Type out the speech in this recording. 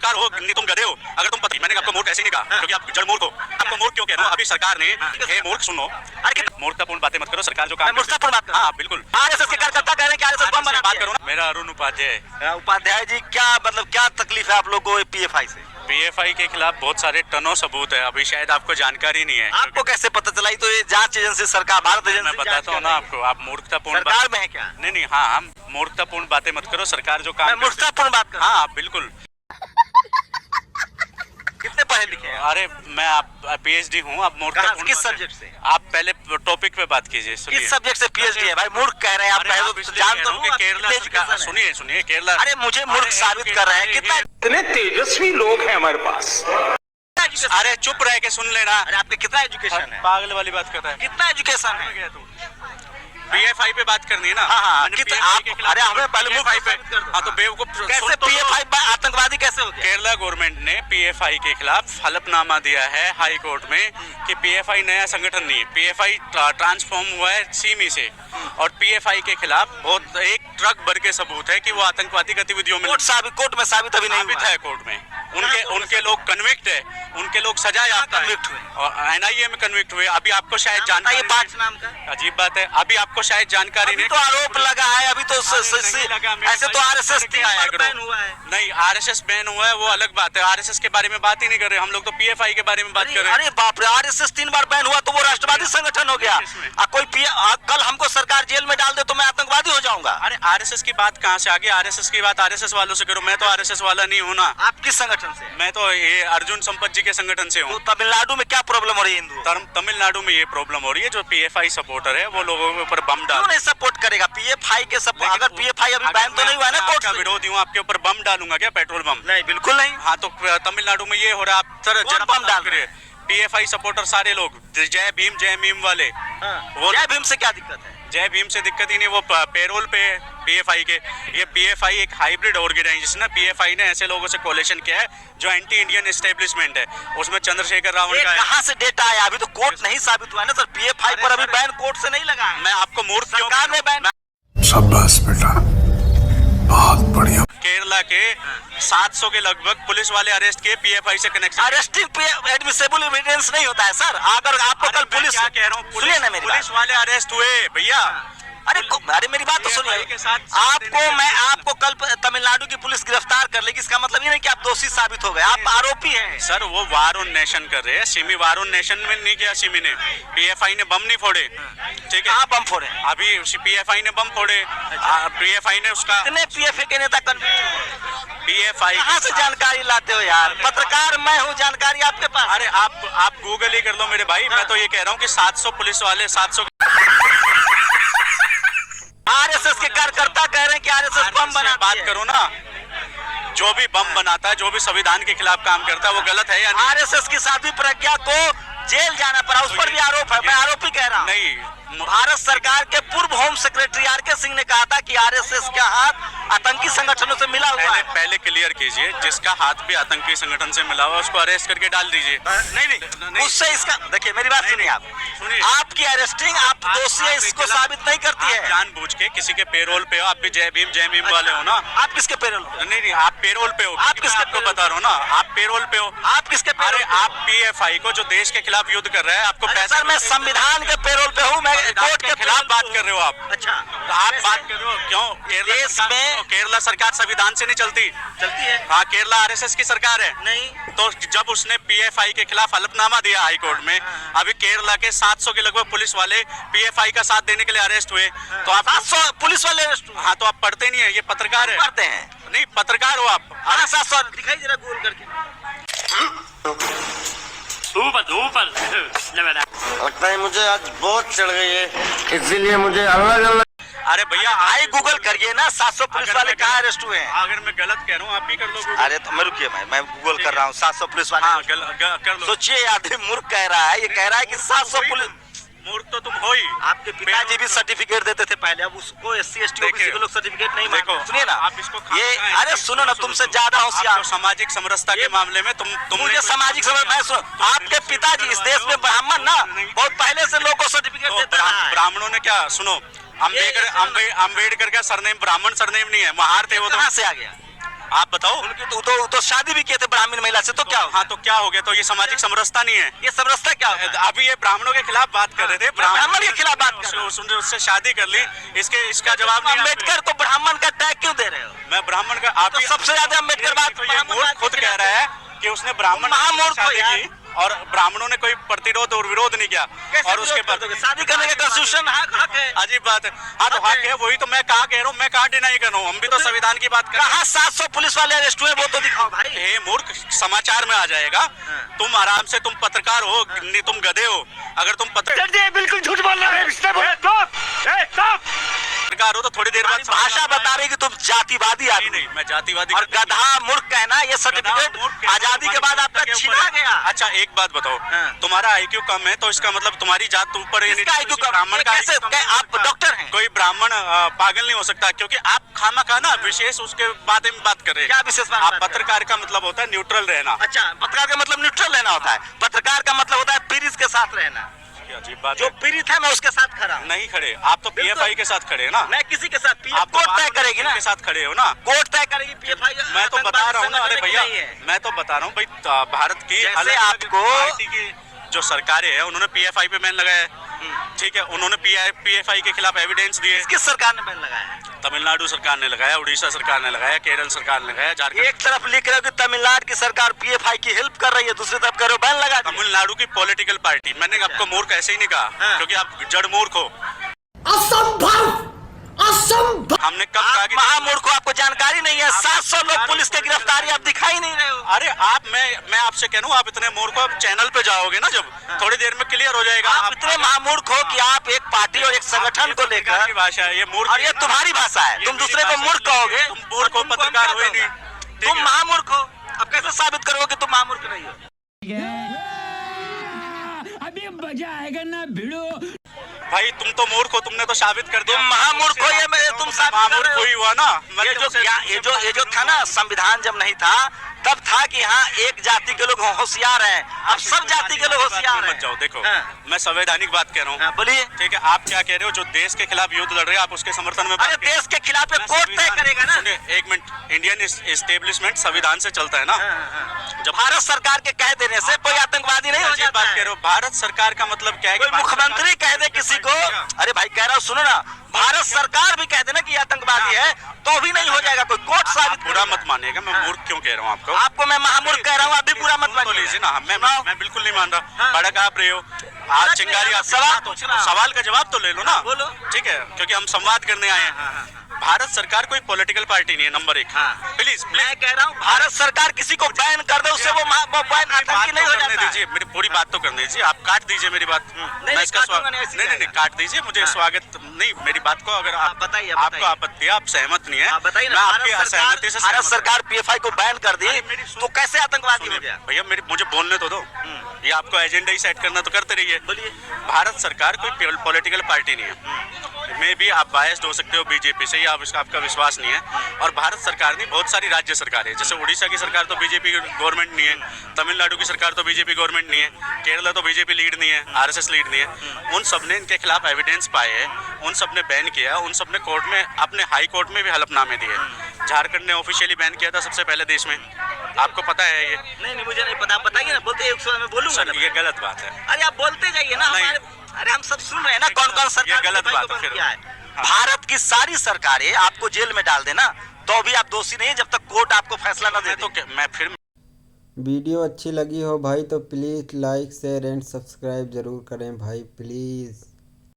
पत्रकार हो नहीं, तुम गधे हो। अगर तुम मैंने आपको मूर्ख ऐसे नहीं कहा क्योंकि आप जड़ मूर्ख हो। आपको मूर्ख क्यों कह रहा हूँ? अभी सरकार ने हे मूर्ख सुनो, अरे मूर्खतापूर्ण बातें मत करो। सरकार जो काम मूर्खतापूर्ण बात, हाँ बिल्कुल, आरएसएस के कार्यकर्ता कह रहे हैं कि आरएसएस बम बना बात करो ना। मेरा अरुण उपाध्याय। उपाध्याय जी, क्या मतलब क्या तकलीफ है आप लोगों को पीएफआई से? पीएफआई के खिलाफ बहुत सारे टनों सबूत है, अभी शायद आपको जानकारी नहीं है। आपको कैसे पता चला? तो ये जांच एजेंसी सरकार, भारत एजेंसी, मैं बताता हूँ ना आपको। आप मूर्खतापूर्ण सरकार में है क्या? नहीं, हाँ, हम मूर्खतापूर्ण बातें मत करो। सरकार जो काम मूर्खतापूर्ण बात कर, हाँ बिल्कुल। कितने पढ़े लिखे हैं? अरे मैं आप पीएचडी हूँ। आप मूर्ख किस सब्जेक्ट से? आप पहले टॉपिक पे बात कीजिए। किस सब्जेक्ट से पीएचडी है भाई? मूर्ख कह रहे हैं आप, जान तो लूं केरला। सुनिए केरला। अरे मुझे मूर्ख साबित कर रहे हैं। कितने तेजस्वी लोग हैं हमारे पास। अरे चुप रह के सुन लेना। अरे आपके कितना एजुकेशन है? पागल वाली बात कर रहा है। कितना एजुकेशन है? पीएफआई पे बात करनी है ना। हाँ, अरे हमें पहले पीएफआई पे, हाँ तो बेवकूफ कैसे पीएफआई आतंकवादी कैसे हो गया? केरला गवर्नमेंट ने पीएफआई के खिलाफ हलफनामा दिया है हाई कोर्ट में कि पीएफआई नया संगठन नहीं है। पीएफआई ट्रांसफॉर्म हुआ है सीमी से, और पीएफआई के खिलाफ बहुत एक ट्रक भर के सबूत है कि वो आतंकवादी गतिविधियों में कोर्ट में साबित अभी नहीं है। कोर्ट में उनके लोग कन्विक्ट है, उनके लोग सजा याफ्ता है और एनआईए में कन्विक्ट हुए। अभी आपको शायद जानकारी, 5 नाम का अजीब बात है, अभी आपको शायद जानकारी नहीं। तो आरोप लगा है अभी तो ऐसे तो आरएसएस बैन हुआ है। नहीं, आरएसएस बैन हुआ है वो अलग बात है। आरएसएस के बारे में बात ही नहीं कर रहे हम लोग, तो पीएफआई के बारे में बात कर रहे हैं। अरे बाप रे, आरएसएस 3 बार बैन हुआ तो वो राष्ट्रवादी संगठन हो गया। कल हमको सरकार जेल में डाल दे तो मैं आतंकवादी हो जाऊंगा। अरे आरएसएस की बात कहाँ से आ गई? आरएसएस की बात आरएसएस वालों से करो। मैं तो आरएसएस वाला नहीं हूँ ना। आप किस संगठन से? मैं तो ये अर्जुन संपत जी के संगठन से हूँ। तो तमिलनाडु में क्या प्रॉब्लम हो रही है? हिंदू तमिलनाडु में ये प्रॉब्लम हो रही है, जो पीएफआई सपोर्टर है वो लोगों के ऊपर बम डाल नहीं सपोर्ट करेगा पीएफआई के सपोर्ट। अगर पीएफआई अभी बैन तो नहीं हुआ ना कोर्ट का विरोधी हूँ, आपके ऊपर बम डालूंगा क्या? Petrol bomb? नहीं, बिल्कुल नहीं। हाँ तो तमिलनाडु में ये हो रहा है। आप जरा बम डाल रहे हैं पीएफआई सपोर्टर सारे लोग, जय भीम वाले। वो जय भीम से क्या दिक्कत है? जय भीम से दिक्कत ही नहीं, वो पेरोल पे पीएफआई के। ये पीएफआई एक हाइब्रिड ऑर्गेनाइजेशन है। पीएफआई ने ऐसे लोगों से कोलेशन किया है जो एंटी इंडियन एस्टेब्लिशमेंट है। उसमें चंद्रशेखर रावण का कहाँ से डेटा आया? अभी तो कोर्ट नहीं साबित हुआ है ना सर। पीएफआई पर अभी बैन कोर्ट से नहीं लगा है। मैं आपको मूर्ख क्यों? सरकार ने बैन। शाबाश बेटा, बहुत बढ़िया। केरला के 700 के लगभग पुलिस वाले अरेस्ट किए पीएफआई से कनेक्शन। अरेस्टिंग एडमिसेबल एविडेंस नहीं होता है सर। अगर आपको कल पुलिस, क्या कह रहा हूँ, पुलिस वाले अरेस्ट हुए भैया। अरे मेरी बात तो सुनिए। आपको कल तमिलनाडु की पुलिस गिरफ्तार कर लेगी, इसका मतलब ये नहीं कि आप दोषी साबित हो गए। आप आरोपी हैं सर। वो वार ऑन नेशन कर रहे हैं। सिमी वार ऑन नेशन में नहीं किया सिमी ने। पीएफआई ने बम नहीं फोड़े, ठीक है? बम फोड़े अभी पीएफआई ने बम फोड़े। पीएफआई ने उसका कितने पीएफआई के नेता पीएफआई कहाँ से जानकारी लाते हो यार? पत्रकार मैं हूँ, जानकारी आपके पास। अरे आप गूगल ही कर लो मेरे भाई। मैं तो ये कह रहा हूँ कि 700 पुलिस वाले, 700 आरएसएस के कार्यकर्ता कह रहे हैं कि आरएसएस बम बना। बात करो ना। जो भी बम बनाता है, जो भी संविधान के खिलाफ काम करता है, वो गलत है या नहीं? आरएसएस की साध्वी प्रज्ञा को जेल जाना पड़ा, उस पर भी आरोप है। मैं आरोपी कह रहा हूँ। नहीं, भारत सरकार के पूर्व होम सेक्रेटरी आरके सिंह ने कहा था कि आरएसएस का हाथ आतंकी संगठनों से मिला हुआ है। पहले क्लियर कीजिए, जिसका हाथ भी आतंकी संगठन से मिला हुआ उसको अरेस्ट करके डाल दीजिए। नहीं, उससे इसका देखिए, मेरी बात सुनिए। आपकी अरेस्टिंग आप दोषी है इसको साबित नहीं करती है। जानबूझ के किसी के पेरोल पे हो। आप भी जय भीम वाले हो ना? आप किसके पेरोल? नहीं, आप पेरोल पे हो। आप किसके आपको बता रहा हूँ ना, आप पेरोल पे हो। आप किसके? अरे आप पीएफआई को जो देश के खिलाफ युद्ध कर रहे हैं, आपको पैसा। सर मैं संविधान के पेरोल पे हूँ, मैं कोर्ट के खिलाफ बात कर रहे हो आप। अच्छा, तो आप बात कर रहे हो क्यों? केरला सरकार संविधान से नहीं चलती है। हाँ, केरला आरएसएस की सरकार है। नहीं तो जब उसने पीएफआई के खिलाफ हलफनामा दिया हाई कोर्ट में, अभी केरला के 700 के लगभग पुलिस वाले पीएफआई का साथ देने के लिए अरेस्ट हुए। तो आप 700 पुलिस वाले अरेस्ट हुए? हाँ, तो आप पढ़ते नहीं है? ये पत्रकार है। पढ़ते हैं? नहीं, पत्रकार हो आप। 700 दिखाई जरा गूगल करके। लगता है मुझे आज बहुत चढ़ गई है, इसीलिए मुझे अलग। अरे भैया आई गूगल करिए ना, 700 पुलिस वाले कहाँ अरेस्ट हुए हैं? अगर मैं गलत कह रहा हूँ आप भी कर लो। अरे तो मैं रुकिए, मैं गूगल कर रहा हूँ। 700 पुलिस वाले कर लो। सोचिए, आदमी मूर्ख कह रहा है। ये कह रहा है कि 700 पुलिस। मूर्ख तो तुम हो ही। आपके पिताजी भी सर्टिफिकेट देते थे पहले, अब उसको एससी एसटी ओबीसी के लोग सर्टिफिकेट नहीं मांगते। सुनिए ना, आप इसको ये अरे सुनो ना, तुमसे ज्यादा होशियार। सामाजिक समरसता के मामले में तुम मुझे सामाजिक समझ। मैं सुनो, आपके पिताजी इस देश में ब्राह्मण ना बहुत पहले से लोगों को सर्टिफिकेट देते हैं। ब्राह्मणों ने क्या, सुनो, अम्बेडकर का सरनेम ब्राह्मण सरनेम नहीं है, महार थे वो। कहाँ से आ गया? आप बताओ। उनकी तो शादी भी किए थे ब्राह्मण महिला से, तो क्या हो? हाँ तो क्या हो गया? तो ये सामाजिक समरसता नहीं है? ये समरसता क्या होता है? अभी ये ब्राह्मणों के खिलाफ बात कर रहे थे, ब्राह्मण के खिलाफ बात कर रहे हो? उससे शादी कर ली, इसका जवाब नहीं। अम्बेडकर को ब्राह्मण का टैग क्यों दे रहे हो? मैं ब्राह्मण का, आप तो सबसे ज्यादा अम्बेडकर बात खुद कह रहा है कि उसने ब्राह्मण महामूर्ख हो यार। की और ब्राह्मणों ने कोई प्रतिरोध और विरोध नहीं किया। और उसके बाद शादी करने का कॉन्स्टिट्यूशन हक है। अजीब बात है। हाँ तो हक है, वही तो मैं कहा कह रहा हूँ, मैं कहा डिनाई कर रहा हूँ। हम भी तो संविधान की बात कर रहे हैं। कहाँ 700 पुलिस वाले अरेस्ट हुए, वो तो दिखाओ भाई। हे मूर्ख, समाचार में आ जाएगा। तुम आराम से, तुम पत्रकार हो, तुम गधे हो। अगर तुम बिल्कुल झूठ बोल रहे पत्रकार हो तो थोड़ी देर बाद भाषा बता रही कि तुम जातिवादी आदमी। नहीं, मैं जातिवादी और गधा मूर्ख कहना, ये सर्टिफिकेट आजादी के बाद आपका छीना गया। अच्छा एक बात बताओ, तुम्हारा IQ कम है तो इसका मतलब तुम्हारी जात तुम पर IQ कम? ब्राह्मण का कैसे? आप डॉक्टर हैं? कोई ब्राह्मण पागल नहीं हो सकता, क्योंकि आप खामा ना विशेष उसके बारे में बात कर रहे हैं। क्या विशेष बात? आप पत्रकार का मतलब होता है न्यूट्रल रहना। अच्छा, पत्रकार का मतलब न्यूट्रल रहना होता है। पत्रकार का मतलब होता है पीड़ित के साथ रहना। अजीब बात जो है। पीड़ित है मैं उसके साथ खड़ा हूं। नहीं खड़े, आप तो PFI के साथ खड़े हैं ना। मैं किसी के साथ, आप कोर्ट तय करेगी ना, के साथ खड़े हो ना। कोर्ट तय करेगी। PFI मैं तो बता रहा हूँ ना, अरे भैया मैं तो बता रहा हूँ भाई, भारत की अलग आपको पार्टी की जो सरकारें हैं उन्होंने PFI पे बैन लगाया है। ठीक है, उन्होंने PFI के खिलाफ एविडेंस दिए। किस सरकार ने बैन लगाया है? तमिलनाडु सरकार ने लगाया, उड़ीसा सरकार ने लगाया, केरल सरकार ने लगाया, झारखंड। एक तरफ लिख रहे हो कि तमिलनाडु की सरकार PFI की हेल्प कर रही है, दूसरी तरफ कह रहे हो बैन लगा दिया। तमिलनाडु की पॉलिटिकल पार्टी। मैंने आपको मूर्ख ऐसे ही नहीं कहा, क्योंकि आप जड़ मूर्ख हो। असंभव, असंभव। हमने कब कहा कि महामूर्ख को आपको जानकारी नहीं है? 700 लोग पुलिस के गिरफ्तारी आप दिखाई नहीं रहे हो। अरे मैं आपसे कह रहा हूँ, आप इतने मूर्ख हो, आप चैनल पे जाओगे ना जब, थोड़ी देर में क्लियर हो जाएगा। आप इतने महामूर्ख हो कि आप एक पार्टी और एक संगठन को लेकर की भाषा है ये मूर्ख, और ये तुम्हारी भाषा है। तुम दूसरे को मूर्ख कहोगे, तुम मूर्ख हो, पत्रकार हो ही नहीं। तुम महामूर्ख हो। अब कैसे साबित करोगे कि तुम महामूर्ख नहीं हो? अभी मजा आएगा ना भिड़ो। भाई तुम तो मूर्ख हो, तुमने तो साबित कर दिया। तुम महामूर्ख हो, ये तुम साबित कर रहे हो। ही हुआ ना। ये जो था ना, संविधान जब नहीं था तब था कि हाँ एक जाति के लोग होशियार हैं, अब सब जाति के लोग होशियार हैं। मत जाओ, देखो मैं संवैधानिक बात कह रहा हूँ। बोलिए। ठीक है, आप क्या कह रहे हो? जो देश के खिलाफ युद्ध लड़ रहे हैं आप उसके समर्थन में। अरे देश के खिलाफ कोर्ट तय करेगा ना। एक मिनट, इंडियन एस्टेब्लिशमेंट संविधान से चलता है ना। जब भारत सरकार के कह देने से कोई आतंकवादी नहीं हो जाता बात कह रहे हो। भारत सरकार का मतलब क्या है? कोई मुख्यमंत्री कह दे किसी को, अरे भाई कह रहा हूँ सुनो ना, भारत सरकार भी कह देना कि आतंकवादी है तो भी नहीं हो जाएगा। कोई कोर्ट साबित बुरा मत मानिएगा, मैं मूर्ख क्यों कह रहा हूँ आपको? आपको मैं महामूर्ख कह रहा हूँ, अभी बुरा मत तो लीजिए ना। मैं बिल्कुल नहीं मान रहा। भड़क आप रहे हो, आज चिंगारी आप सवाल का जवाब तो ले लो ना। बोलो। ठीक है, क्योंकि हम संवाद करने आए हैं। भारत सरकार कोई पॉलिटिकल पार्टी नहीं है, नंबर 1। प्लीज मैं कह रहा हूँ भारत सरकार किसी को बैन कर दे, उससे वो बैन आतंकी नहीं हो जाता। दीजिए, मेरी पूरी बात तो करने दीजिए। आप काट दीजिए मेरी बात। मैं इसका नहीं काट दीजिए, मुझे स्वागत नहीं। मेरी बात को अगर आप बताइए, आपको आपत्ति है, आप सहमत नहीं है, बताइए। मैं आपकी असहमति से भारत सरकार PFI को बैन कर दी तो कैसे आतंकवादी हो गया? भैया मुझे बोलने तो दो। ये आपको एजेंडा ही सेट करना तो करते रहिए। बोलिए। भारत सरकार कोई पॉलिटिकल पार्टी नहीं है। में भी आप बायस्ड हो सकते हो बीजेपी से, या आपका विश्वास नहीं है। और भारत सरकार ने बहुत सारी राज्य सरकारें, जैसे उड़ीसा की सरकार तो बीजेपी गवर्नमेंट नहीं है, तमिलनाडु की सरकार तो बीजेपी गवर्नमेंट नहीं है, केरला तो बीजेपी लीड नहीं है, RSS लीड नहीं है। उन सब ने इनके खिलाफ एविडेंस पाए हैं, उन सब ने बैन किया, उन सब ने कोर्ट में, अपने हाई कोर्ट में भी हलफनामे दिए। झारखंड ने ऑफिशियली बैन किया था सबसे पहले देश में, आपको पता है ये? नहीं मुझे नहीं पता, बताइए ना। बोलते मैं बोलूंगा। ये गलत बात है। अरे आप बोलते जाइए ना। अरे हम सब सुन रहे हैं ना, कौन कौन सरकार। ये गलत बात है। क्या है? भारत की सारी सरकारें आपको जेल में डाल देना तो भी आप दोषी नहीं, जब तक कोर्ट आपको फैसला न दे। तो मैं फिर वीडियो अच्छी लगी हो भाई तो please like share and subscribe ज़रूर करें भाई प्लीज़।